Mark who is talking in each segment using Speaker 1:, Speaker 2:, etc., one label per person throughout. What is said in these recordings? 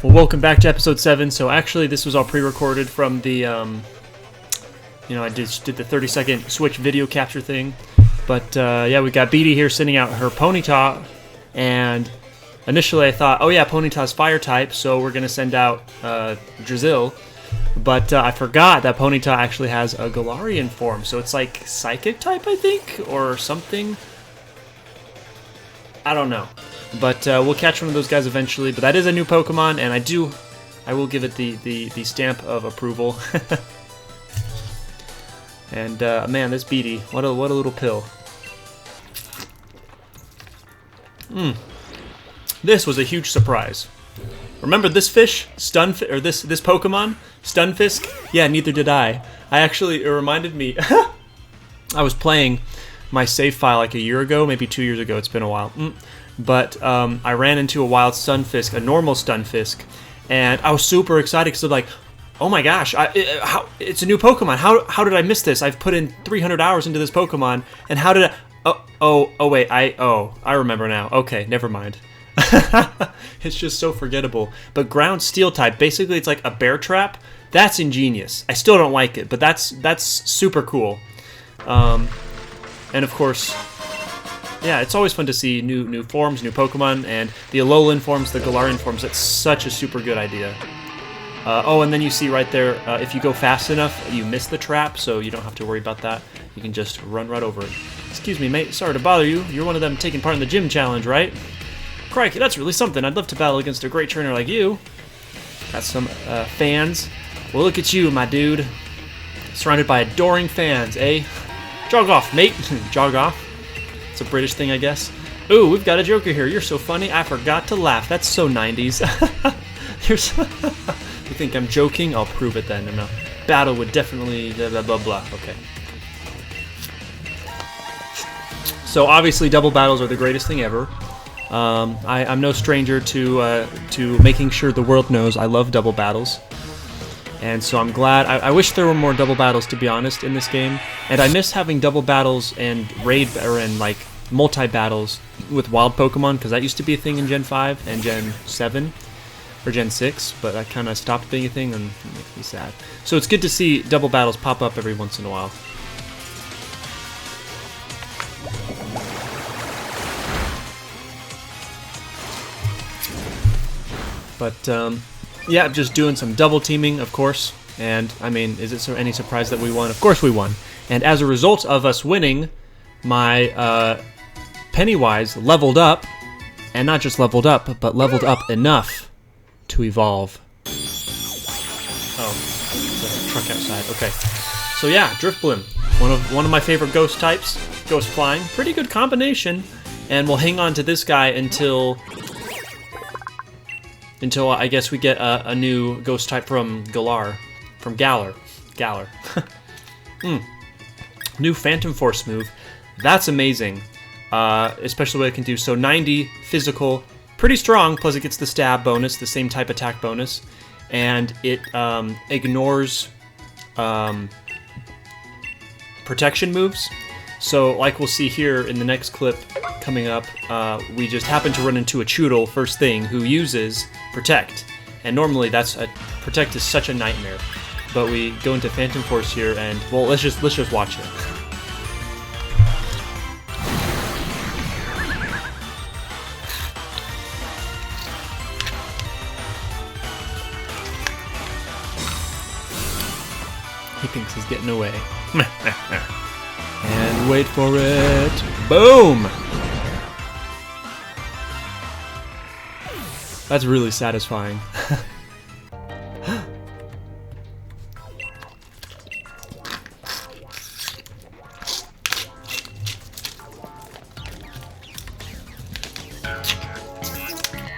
Speaker 1: Well, welcome back to episode 7. So actually, this was all pre-recorded from the, I just did the 30-second Switch video capture thing. But yeah, we got Beatty here sending out her Ponyta, and initially I thought, oh yeah, Ponyta's fire type, so we're gonna send out Drizzle. But I forgot that Ponyta actually has a Galarian form, so it's like psychic type, I think, or something. I don't know. But we'll catch one of those guys eventually. But that is a new Pokemon, and I will give it the stamp of approval. And man, this Beatty, what a little pill. This was a huge surprise. Remember this fish, this Pokemon, Stunfisk? Yeah, neither did I. It reminded me. I was playing my save file like a year ago, maybe 2 years ago. It's been a while. But I ran into a wild Stunfisk, a normal Stunfisk, and I was super excited because I'm like, oh my gosh, it's a new Pokemon. How did I miss this? I've put in 300 hours into this Pokemon, and how did I remember now. Okay, never mind. It's just so forgettable. But ground steel type, basically it's like a bear trap. That's ingenious. I still don't like it, but that's super cool. And of course, yeah, it's always fun to see new forms, new Pokemon, and the Alolan forms, the Galarian forms. That's such a super good idea. And then you see right there, if you go fast enough, you miss the trap, so you don't have to worry about that. You can just run right over it. Excuse me, mate. Sorry to bother you. You're one of them taking part in the gym challenge, right? Crikey, that's really something. I'd love to battle against a great trainer like you. Got some fans. Well, look at you, my dude. Surrounded by adoring fans, eh? Jog off, mate. Jog off. It's a British thing, I guess. Ooh, we've got a Joker here. You're so funny. I forgot to laugh. That's so 90s. You think I'm joking? I'll prove it then. No. Battle would definitely blah, blah, blah, blah. Okay. So obviously double battles are the greatest thing ever. I'm no stranger to making sure the world knows I love double battles. And so I'm glad. I wish there were more double battles, to be honest, in this game. And I miss having double battles and like multi-battles with wild Pokemon, because that used to be a thing in Gen 5 and Gen 7. Or Gen 6, but that kind of stopped being a thing, and it makes me sad. So it's good to see double battles pop up every once in a while. But, yeah, just doing some double teaming, of course. And, I mean, is it any surprise that we won? Of course we won. And as a result of us winning, my Pennywise leveled up. And not just leveled up, but leveled up enough to evolve. Oh, there's a truck outside. Okay. So yeah, Driftblim. One of my favorite ghost types. Ghost flying. Pretty good combination. And we'll hang on to this guy until I guess we get a new ghost type from Galar. From Galar. Galar. New Phantom Force move. That's amazing. Especially what it can do. So 90 physical. Pretty strong, plus it gets the stab bonus, the same type attack bonus, and it ignores protection moves. So like we'll see here in the next clip coming up, we just happen to run into a Choodle first thing who uses Protect. And normally Protect is such a nightmare. But we go into Phantom Force here, and well, let's just watch it. He thinks he's getting away. And wait for it. Boom! That's really satisfying.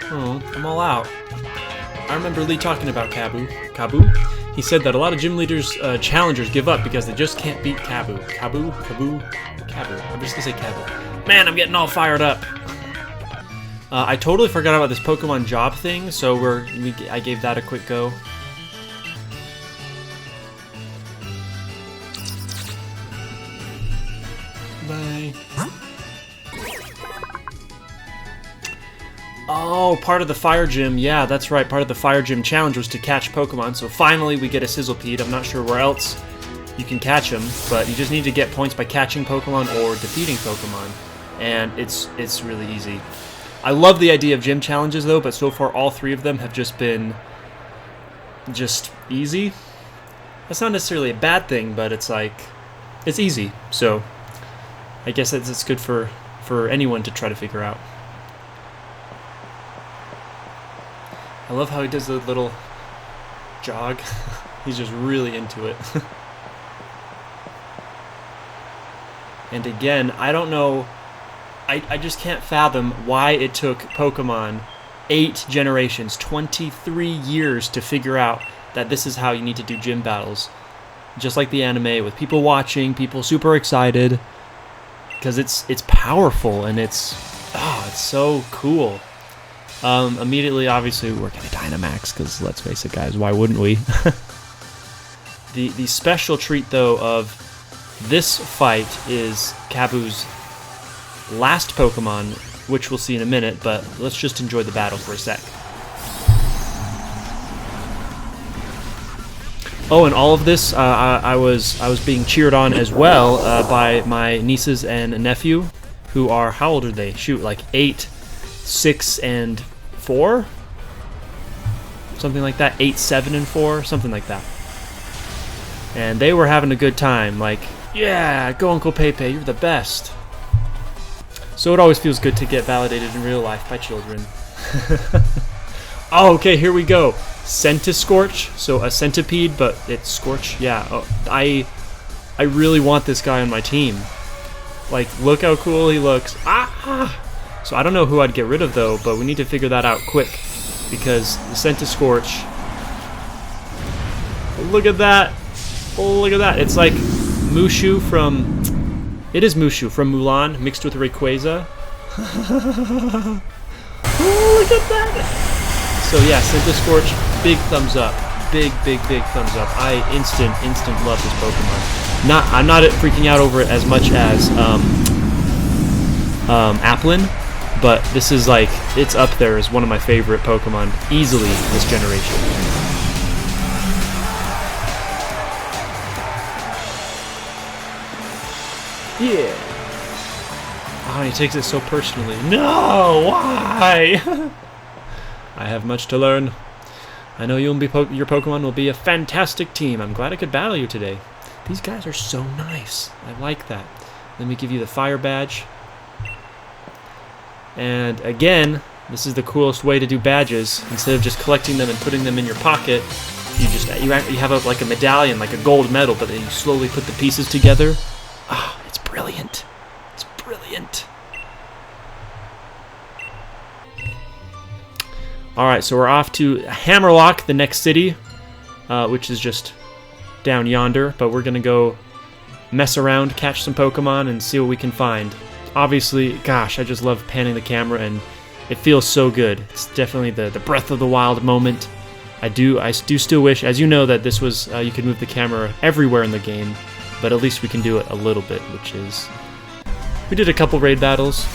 Speaker 1: Oh, I'm all out. I remember Lee talking about Kabu. He said that a lot of gym leaders, challengers give up because they just can't beat Kabu. Kabu. I'm just gonna say Kabu. Man, I'm getting all fired up. I totally forgot about this Pokemon job thing, so I gave that a quick go. Bye. Oh, part of the Fire Gym. Yeah, that's right. Part of the Fire Gym challenge was to catch Pokemon. So finally we get a sizzlepede. I'm not sure where else you can catch them, but you just need to get points by catching Pokemon or defeating Pokemon. And it's really easy. I love the idea of gym challenges though, but so far all 3 of them have just been just easy. That's not necessarily a bad thing, but it's like, it's easy. So I guess it's good for anyone to try to figure out. I love how he does the little jog. He's just really into it. And again, I don't know, I just can't fathom why it took Pokemon 8 generations, 23 years to figure out that this is how you need to do gym battles. Just like the anime, with people watching, people super excited, because it's powerful and it's so cool. Immediately, obviously, we're gonna Dynamax, because let's face it, guys, why wouldn't we? The special treat, though, of this fight is Kabu's last Pokemon, which we'll see in a minute, but let's just enjoy the battle for a sec. Oh, and all of this, I was being cheered on as well by my nieces and nephew, who are, how old are they? Shoot, like 8, 6, and 4? Something like that. 8, 7, and 4? Something like that. And they were having a good time. Like, yeah, go Uncle Pepe, you're the best. So it always feels good to get validated in real life by children. Oh, okay, here we go. Centiscorch, so a centipede, but it's Scorch. Yeah, I really want this guy on my team. Like, look how cool he looks. Ah! So I don't know who I'd get rid of, though, but we need to figure that out quick, because the Centiscorch... Look at that! Oh, look at that! It's like Mushu from... It is Mushu from Mulan, mixed with Rayquaza. Oh, look at that! So yeah, Centiscorch, big thumbs up. Big thumbs up. I instant love this Pokemon. I'm not freaking out over it as much as Applin, but this is like, it's up there as one of my favorite Pokemon easily this generation. Yeah. Oh, he takes it so personally. No, why? I have much to learn. I know you and your Pokemon will be a fantastic team. I'm glad I could battle you today. These guys are so nice. I like that. Let me give you the fire badge. And again, this is the coolest way to do badges. Instead of just collecting them and putting them in your pocket, you have like a medallion, like a gold medal, but then you slowly put the pieces together. Ah, it's brilliant. It's brilliant. Alright, so we're off to Hammerlocke, the next city, which is just down yonder, but we're going to go mess around, catch some Pokemon, and see what we can find. Obviously, gosh, I just love panning the camera, and it feels so good. It's definitely the Breath of the Wild moment. I do still wish, as you know, that this was, you could move the camera everywhere in the game, but at least we can do it a little bit, which is... We did a couple raid battles.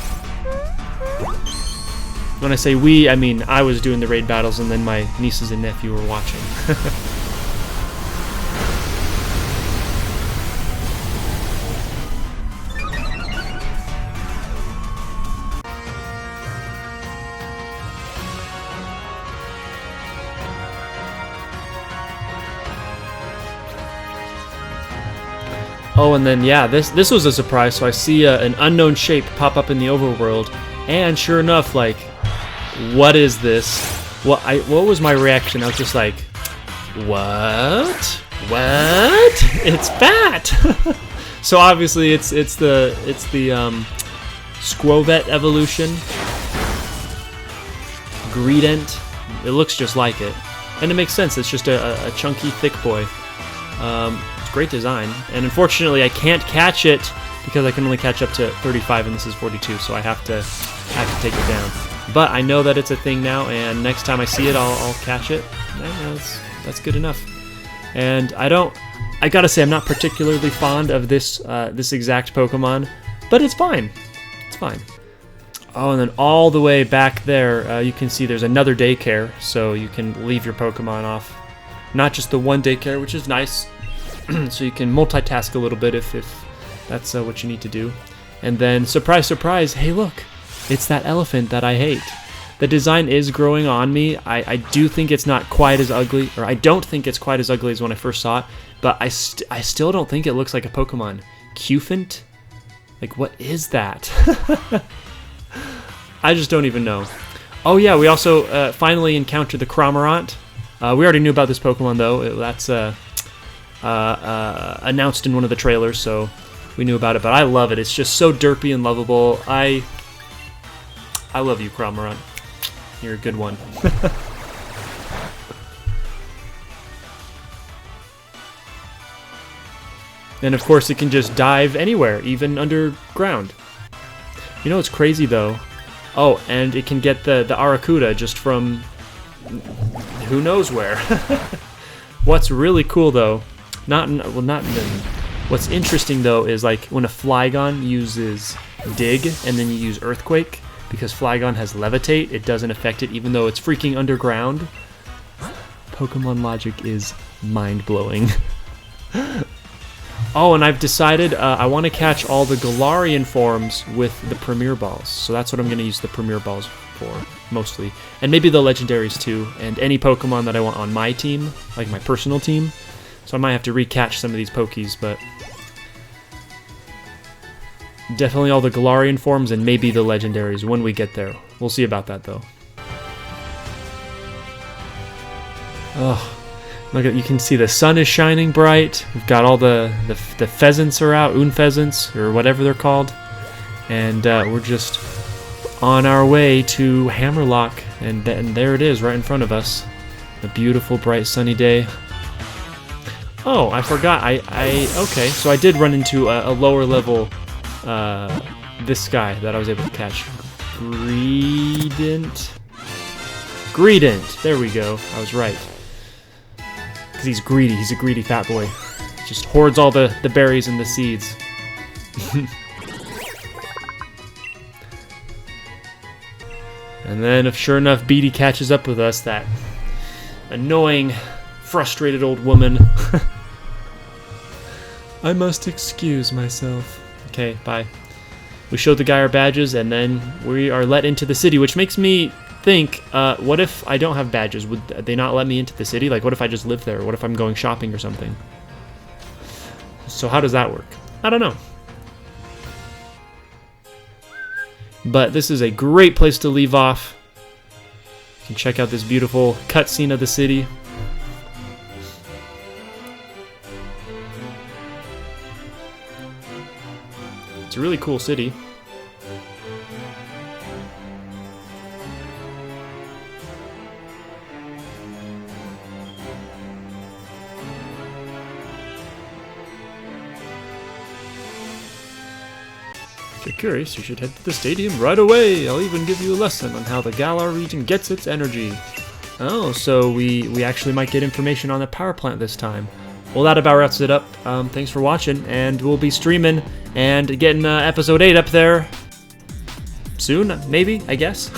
Speaker 1: When I say we, I mean I was doing the raid battles and then my nieces and nephew were watching. Oh, and then yeah, this was a surprise. So I see an unknown shape pop up in the overworld, and sure enough, like, what is this? What was my reaction? I was just like, what? It's Bat! So obviously it's the Squovet evolution. Greedant. It looks just like it. And it makes sense, it's just a chunky, thick boy. It's great design. And unfortunately I can't catch it because I can only catch up to 35 and this is 42, so I have to take it down. But I know that it's a thing now, and next time I see it, I'll catch it. That's good enough. And I gotta say, I'm not particularly fond of this exact Pokemon, but it's fine. It's fine. Oh, and then all the way back there, you can see there's another daycare, so you can leave your Pokemon off. Not just the one daycare, which is nice, so you can multitask a little bit if that's what you need to do. And then, surprise, surprise, hey look, it's that elephant that I hate. The design is growing on me. I do think it's not quite as ugly, or I don't think it's quite as ugly as when I first saw it, but I still don't think it looks like a Pokemon. Cufan? Like, what is that? I just don't even know. Oh yeah, we also finally encountered the cramerant. We already knew about this Pokemon though. That's announced in one of the trailers, so we knew about it. But I love it. It's just so derpy and lovable. I love you, cramerant. You're a good one. And of course, it can just dive anywhere, even underground. You know what's crazy though? Oh, and it can get the Arrokuda just from who knows where. What's really cool though, what's interesting though is like when a Flygon uses Dig and then you use Earthquake, because Flygon has Levitate, it doesn't affect it even though it's freaking underground. Pokemon logic is mind-blowing. Oh, and I've decided I want to catch all the Galarian forms with the Premier Balls. So that's what I'm going to use the Premier Balls for, mostly. And maybe the Legendaries too, and any Pokemon that I want on my team, like my personal team. So I might have to recatch some of these Pokies, but definitely all the Galarian forms and maybe the Legendaries when we get there. We'll see about that though. Oh. Look at, you can see the sun is shining bright. We've got all the pheasants are out, pheasants or whatever they're called, and we're just on our way to Hammerlocke, and there it is, right in front of us. A beautiful, bright, sunny day. Oh, I forgot. Okay, so I did run into a lower level this guy that I was able to catch. Greedant. There we go. I was right. He's greedy. He's a greedy fat boy. Just hoards all the berries and the seeds. And then, if sure enough, Beatty catches up with us, that annoying, frustrated old woman. I must excuse myself. Okay, bye. We showed the guy our badges, and then we are let into the city, which makes me think, what if I don't have badges? Would they not let me into the city? Like, what if I just live there? What if I'm going shopping or something? So how does that work? I don't know. But this is a great place to leave off. You can check out this beautiful cutscene of the city. It's a really cool city. If you're curious, you should head to the stadium right away. I'll even give you a lesson on how the Galar region gets its energy. Oh, so we actually might get information on the power plant this time. Well, that about wraps it up. Thanks for watching, and we'll be streaming and getting episode 8 up there soon, maybe, I guess.